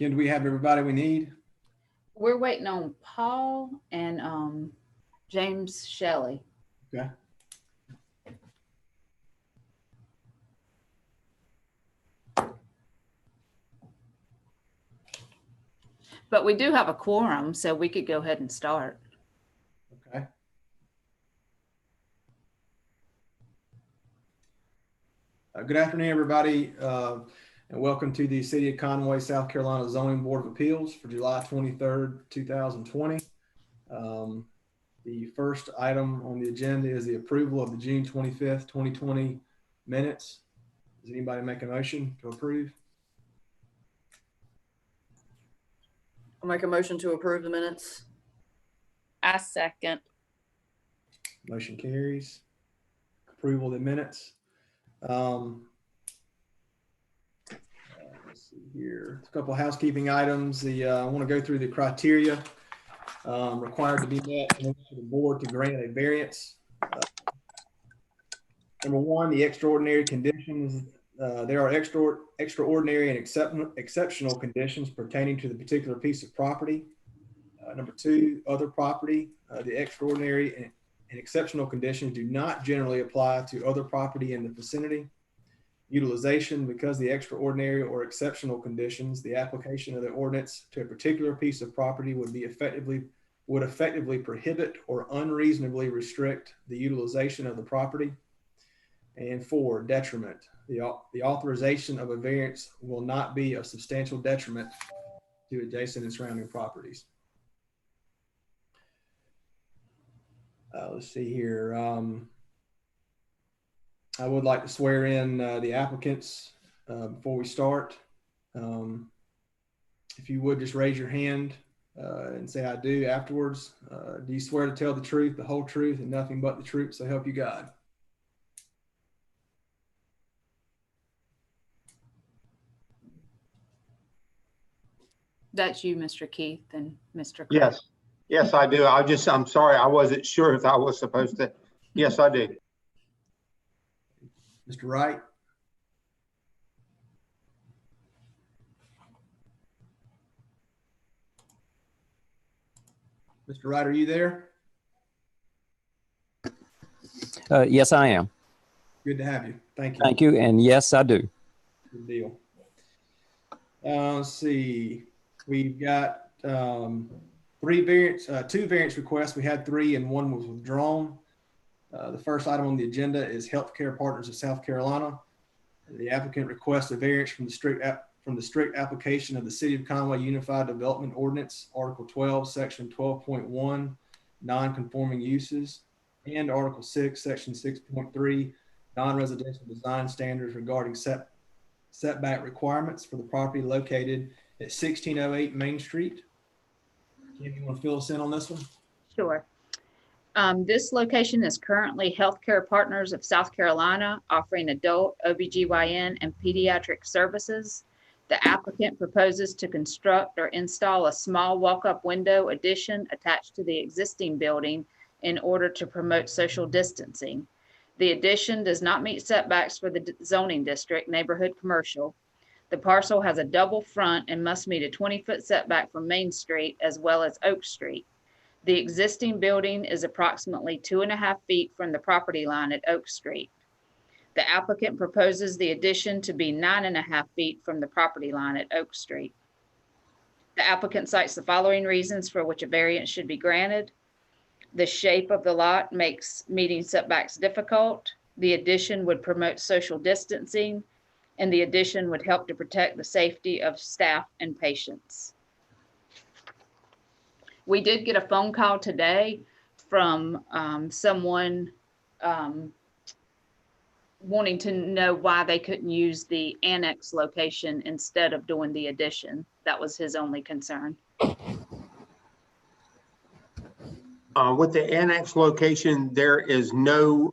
Ken, do we have everybody we need? We're waiting on Paul and James Shelley. Okay. But we do have a quorum, so we could go ahead and start. Okay. Good afternoon, everybody, and welcome to the City of Conway, South Carolina Zoning Board of Appeals for July 23rd, 2020. The first item on the agenda is the approval of the June 25th, 2020 minutes. Does anybody make a motion to approve? I'll make a motion to approve the minutes. I second. Motion carries. Approval of the minutes. Let's see here. A couple of housekeeping items. I want to go through the criteria required to be met in order for the board to grant a variance. Number one, the extraordinary conditions. There are extraordinary and exceptional conditions pertaining to the particular piece of property. Number two, other property. The extraordinary and exceptional conditions do not generally apply to other property in the vicinity. Utilization, because the extraordinary or exceptional conditions, the application of the ordinance to a particular piece of property would effectively prohibit or unreasonably restrict the utilization of the property. And four, detriment. The authorization of a variance will not be a substantial detriment to adjacent and surrounding properties. Let's see here. I would like to swear in the applicants before we start. If you would just raise your hand and say I do afterwards. Do you swear to tell the truth, the whole truth, and nothing but the truth, so help you God? That's you, Mr. Keith, and Mr. Craig. Yes. Yes, I do. I'm sorry. I wasn't sure if I was supposed to. Yes, I do. Mr. Wright? Mr. Wright, are you there? Yes, I am. Good to have you. Thank you. Thank you. And yes, I do. Good deal. Let's see. We've got two variance requests. We had three and one was withdrawn. The first item on the agenda is Healthcare Partners of South Carolina. The applicant requests a variance from the strict application of the City of Conway Unified Development Ordinance, Article 12, Section 12.1, non-conforming uses, and Article 6, Section 6.3, non-residential design standards regarding setback requirements for the property located at 1608 Main Street. Kim, you want to fill us in on this one? Sure. This location is currently Healthcare Partners of South Carolina, offering adult OBGYN and pediatric services. The applicant proposes to construct or install a small walk-up window addition attached to the existing building in order to promote social distancing. The addition does not meet setbacks for the zoning district, neighborhood commercial. The parcel has a double front and must meet a 20-foot setback from Main Street as well as Oak Street. The existing building is approximately 2.5 feet from the property line at Oak Street. The applicant proposes the addition to be 9.5 feet from the property line at Oak Street. The applicant cites the following reasons for which a variance should be granted. The shape of the lot makes meeting setbacks difficult. The addition would promote social distancing, and the addition would help to protect the safety of staff and patients. We did get a phone call today from someone wanting to know why they couldn't use the annex location instead of doing the addition. That was his only concern. With the annex location, there is no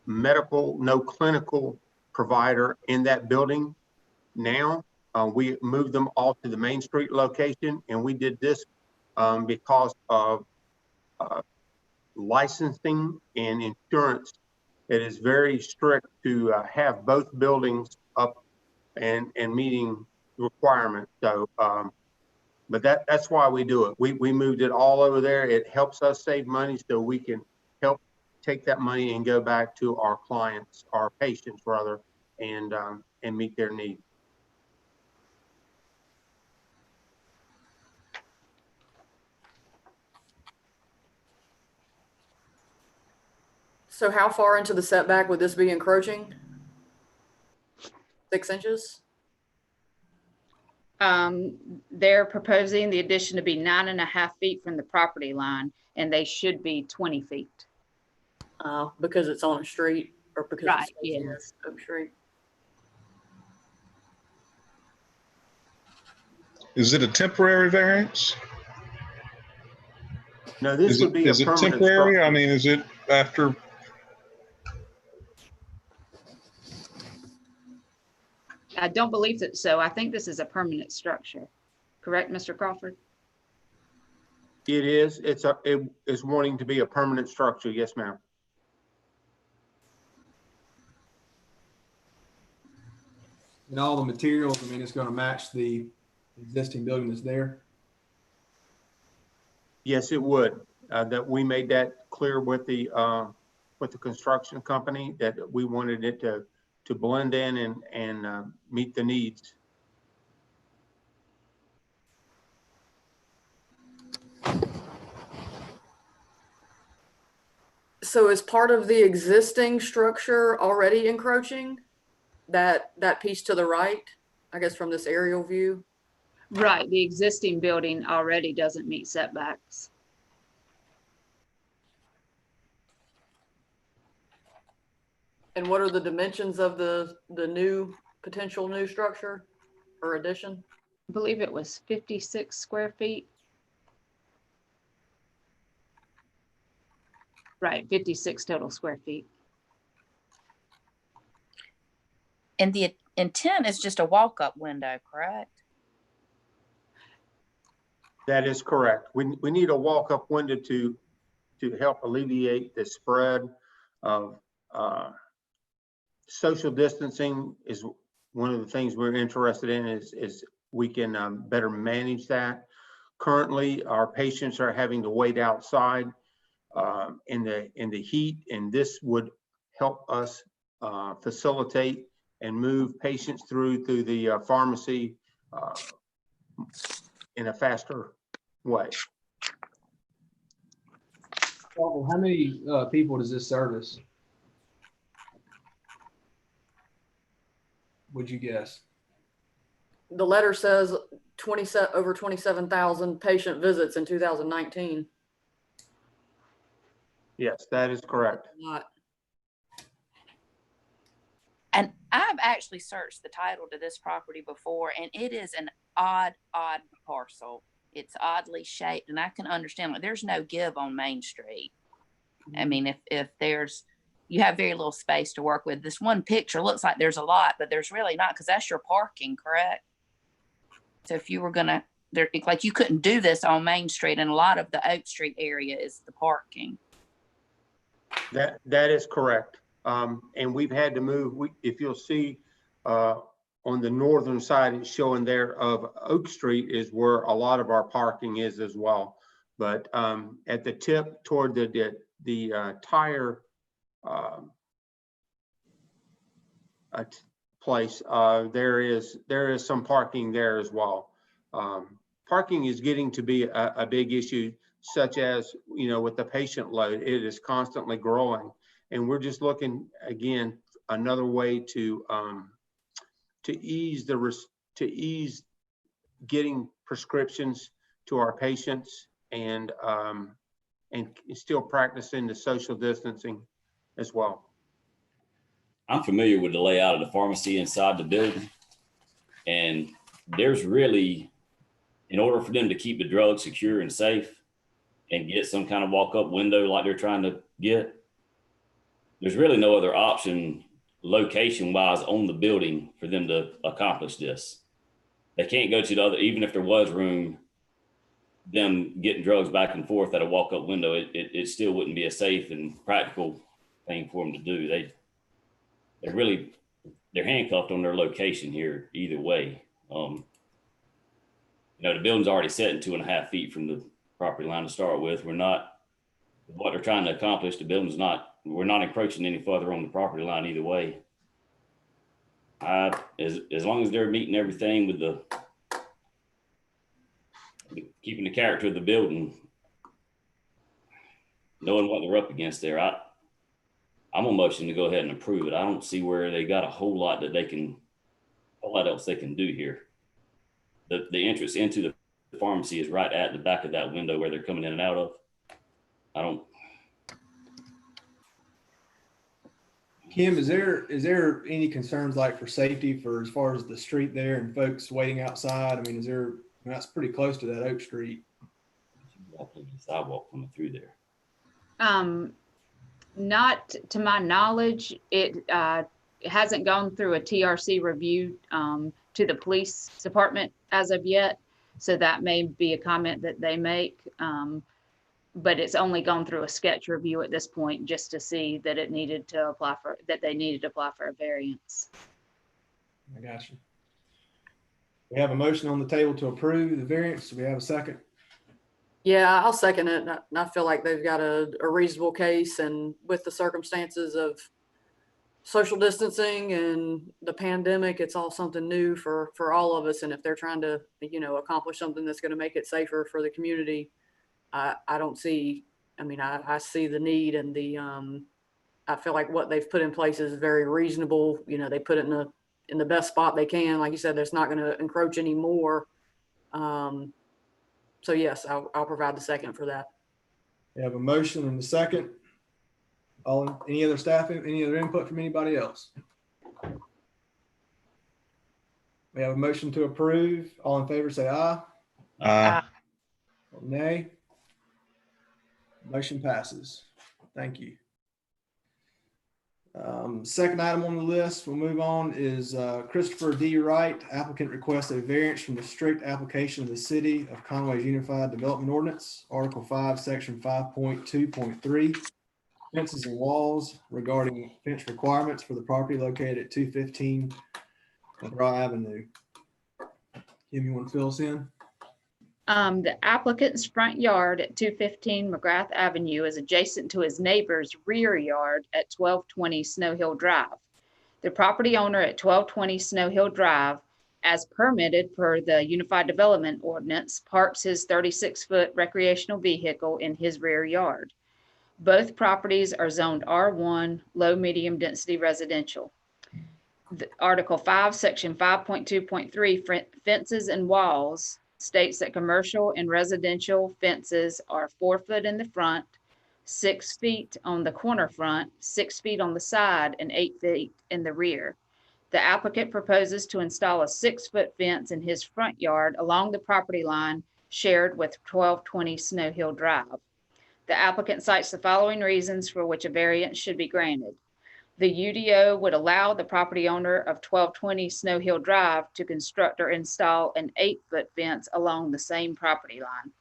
clinical provider in that building now. We moved them all to the Main Street location, and we did this because of licensing and insurance. It is very strict to have both buildings up and meeting requirement. So, but that's why we do it. We moved it all over there. It helps us save money so we can help take that money and go back to our clients, our patients rather, and meet their needs. So how far into the setback would this be encroaching? 6 inches? They're proposing the addition to be 9.5 feet from the property line, and they should be 20 feet. Because it's on a street or because Right, it's near yes. Oak Street? Is it a temporary variance? No, this Is would it, be a is it permanent temporary? structure. I mean, is it after? I don't believe that so. I think this is a permanent structure. Correct, Mr. Crawford? It is. It is wanting to be a permanent structure. Yes, ma'am. And all the materials, I mean, it's going to match the existing building that's there. Yes, it would. That we made that clear with the construction company that we wanted it to blend in and meet the needs. So is part of the existing structure already encroaching? That piece to the right, I guess from this aerial view? Right, the existing building already doesn't meet setbacks. And what are the dimensions of the potential new structure or addition? I believe it was 56 square feet. Right, 56 total square feet. And the intent is just a walk-up window, correct? That is correct. We need a walk-up window to help alleviate the spread of social distancing. Is one of the things we're interested in is we can better manage that. Currently, our patients are having to wait outside in the heat, and this would help us facilitate and move patients through the pharmacy in a faster way. How many people does this service? Would you guess? The letter says over 27,000 patient visits in 2019. Yes, that is correct. Not. And I've actually searched the title to this property before, and it is an odd parcel. It's oddly shaped, and I can understand, like, there's no give on Main Street. I mean, if you have very little space to work with. This one picture looks like there's a lot, but there's really not, because that's your parking, correct? So if you were gonna, like, you couldn't do this on Main Street, and a lot of the Oak Street area is the parking. That is correct. And we've had to move. If you'll see on the northern side, it's showing there of Oak Street is where a lot of our parking is as well. But at the tip toward the tire place, there is some parking there as well. Parking is getting to be a big issue, such as, with the patient load, it is constantly growing. And we're just looking, again, another way to ease getting prescriptions to our patients and still practicing the social distancing as well. I'm familiar with the layout of the pharmacy inside the building. And there's really, in order for them to keep the drugs secure and safe and get some kind of walk-up window like they're trying to get, there's really no other option location-wise on the building for them to accomplish this. They can't go to the other, even if there was room, them getting drugs back and forth at a walk-up window, it still wouldn't be a safe and practical thing for them to do. They're handcuffed on their location here either way. The building's already set in 2.5 feet from the property line to start with. What they're trying to accomplish, we're not encroaching any further on the property line either way. As long as they're meeting everything with keeping the character of the building, knowing what they're up against there, I'm gonna motion to go ahead and approve it. I don't see where they got a whole lot else they can do here. The entrance into the pharmacy is right at the back of that window where they're coming in and out of. Kim, is there any concerns like for safety for as far as the street there and folks waiting outside? I mean, that's pretty close to that Oak Street. Walking the sidewalk coming through there. Not to my knowledge, it hasn't gone through a TRC review to the police department as of yet. So that may be a comment that they make. But it's only gone through a sketch review at this point just to see that they needed to apply for a variance. I got you. We have a motion on the table to approve the variance. Do we have a second? Yeah, I'll second it. And I feel like they've got a reasonable case, and with the circumstances of social distancing and the pandemic, it's all something new for all of us. And if they're trying to, accomplish something that's going to make it safer for the community, I see the need, and I feel like what they've put in place is very reasonable. They put it in the best spot they can. Like you said, there's not going to encroach anymore. So yes, I'll provide the second for that. We have a motion and a second. Any other input from anybody else? We have a motion to approve. All in favor, say aye. Aye. Nay. Motion passes. Thank you. Second item on the list, we'll move on, is Christopher D. Wright. Applicant requests a variance from the strict application of the City of Conway's Unified Development Ordinance, Article 5, Section 5.2.3, fences and walls regarding fence requirements for the property located at 215 McGraw Avenue. Kim, you want to fill us in? The applicant's front yard at 215 McGrath Avenue is adjacent to his neighbor's rear yard at 1220 Snow Hill Drive. The property owner at 1220 Snow Hill Drive, as permitted per the Unified Development Ordinance, parks his 36-foot recreational vehicle in his rear yard. Both properties are zoned R1, low medium density residential. Article 5, Section 5.2.3, fences and walls, states that commercial and residential fences are 4 foot in the front, 6 feet on the corner front, 6 feet on the side, and 8 feet in the rear. The applicant proposes to install a 6-foot fence in his front yard along the property line shared with 1220 Snow Hill Drive. The applicant cites the following reasons for which a variance should be granted. The UDO would allow the property owner of 1220 Snow Hill Drive to construct or install an 8-foot fence along the same property line.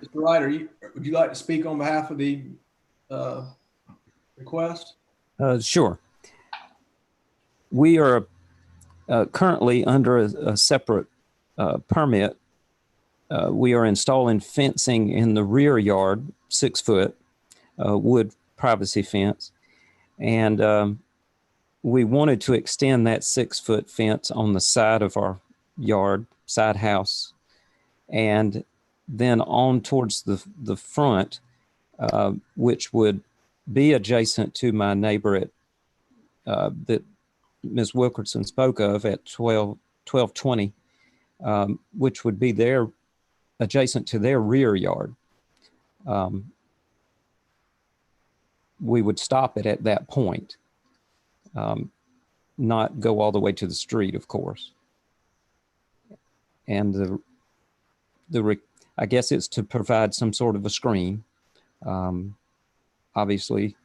Mr. Wright, would you like to speak on behalf of the request? Sure. We are currently under a separate permit. We are installing fencing in the rear yard, 6 foot wood privacy fence. And we wanted to extend that 6-foot fence on the side of our yard, side house, and then on towards the front, which would be adjacent to my neighbor at that Ms. Wilkerson spoke of at 1220, which would be adjacent to their rear yard. We would stop it at that point, not go all the way to the street, of course. And I guess it's to provide some sort of a screen. Obviously,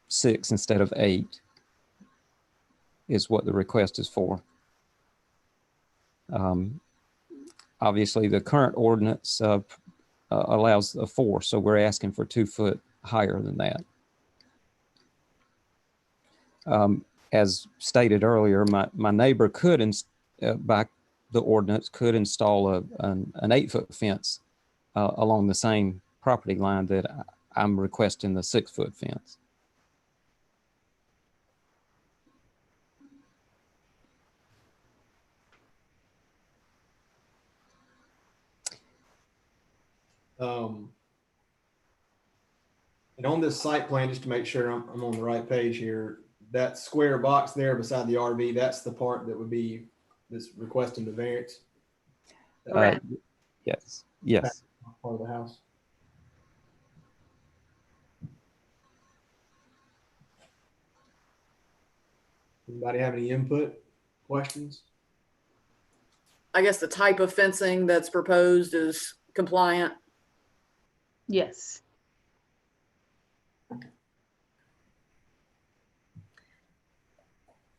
6 instead of 8 is what the request is for. Obviously, the current ordinance allows a 4, so we're asking for 2 foot higher than that. As stated earlier, my neighbor could, by the ordinance, could install an 8-foot fence along the same property line that I'm requesting the 6-foot fence. And on this site plan, just to make sure I'm on the right page here, that square box there beside the RV, that's the part that would be this requesting the variance. Correct. Yes, yes. Part of the house. Anybody have any input, questions? I guess the type of fencing that's proposed is compliant. Yes.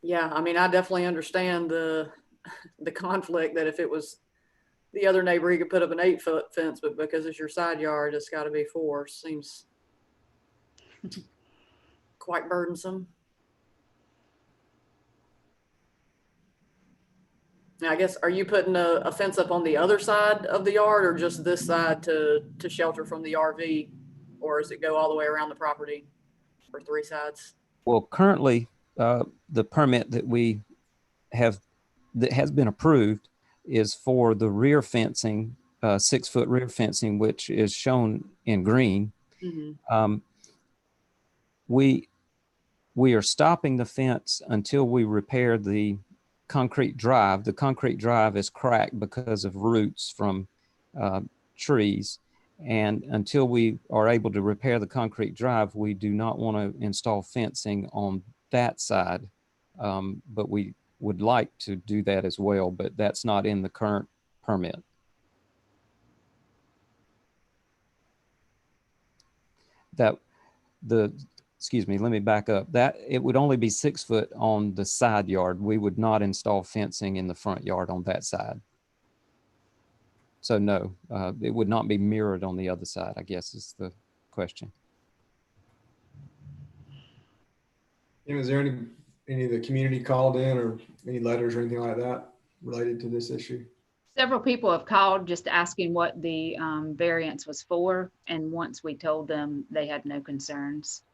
Yeah, I mean, I definitely understand the conflict that if it was the other neighbor, he could put up an 8-foot fence, but because it's your side yard, it's got to be 4. Seems quite burdensome. Now, I guess, are you putting a fence up on the other side of the yard or just this side to shelter from the RV? Or does it go all the way around the property or 3 sides? Well, currently, the permit that we have that has been approved is for the rear fencing, 6-foot rear fencing, which is shown in green. Mm-hmm. We are stopping the fence until we repair the concrete drive. The concrete drive is cracked because of roots from trees. And until we are able to repair the concrete drive, we do not want to install fencing on that side. But we would like to do that as well, but that's not in the current permit. Excuse me, let me back up. That it would only be 6 foot on the side yard. We would not install fencing in the front yard on that side. So no, it would not be mirrored on the other side, I guess is the question. And is there any of the community called in or any letters or anything like that related to this issue? Several people have called just asking what the variance was for, and once we told them, they had no concerns.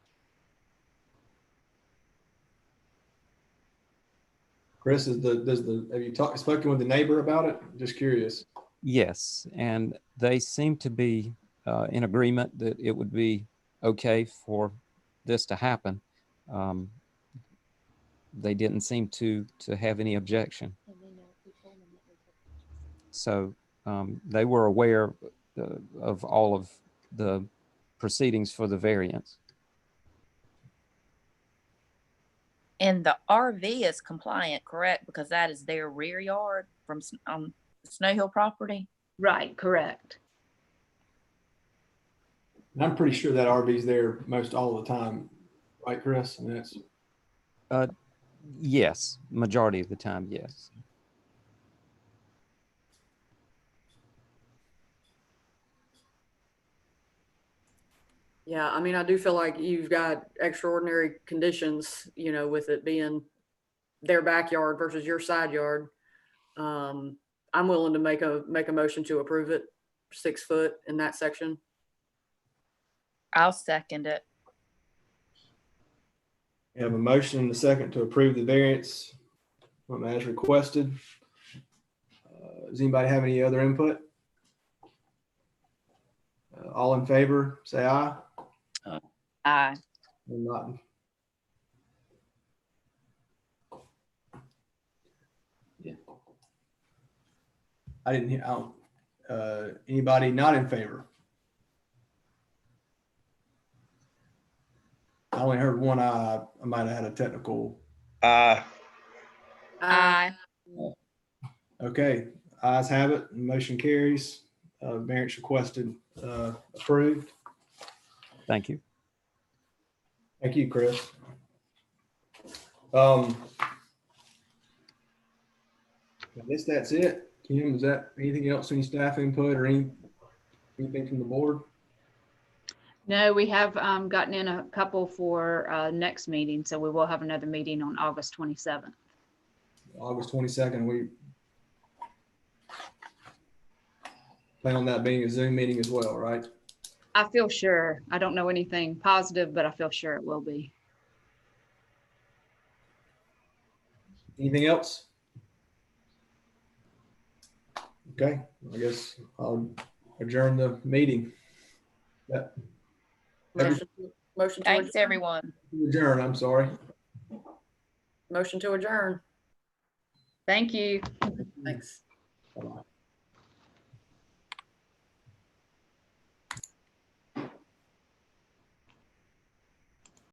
Chris, have you spoken with the neighbor about it? Just curious. Yes, and they seem to be in agreement that it would be okay for this to happen. They didn't seem to have any objection. So they were aware of all of the proceedings for the variance. And the RV is compliant, correct? Because that is their rear yard from the Snow Hill property. Right, correct. And I'm pretty sure that RV's there most all the time, right, Chris? And that's yes, majority of the time, yes. Yeah, I mean, I do feel like you've got extraordinary conditions, you know, with it being their backyard versus your side yard. I'm willing to make a motion to approve it, 6 foot in that section. I'll second it. We have a motion and a second to approve the variance as requested. Does anybody have any other input? All in favor, say aye. Aye. And not. Yeah. I didn't hear, anybody not in favor? I only heard one eye. I might have had a technical. Aye. Okay, ayes have it. Motion carries. Variance requested, approved. Thank you. Thank you, Chris. I guess that's it. Kim, is that anything else, any staff input or any Anything from the board? No, we have gotten in a couple for next meeting, so we will have another meeting on August 27th. August 22nd, we plan on that being a Zoom meeting as well, right? I feel sure. I don't know anything positive, but I feel sure it will be. Anything else? Okay, I guess I'll adjourn the meeting. That Motion to Thanks, adjourn. everyone. adjourn, I'm sorry. Motion to adjourn. Thank you. Thanks. Bye-bye.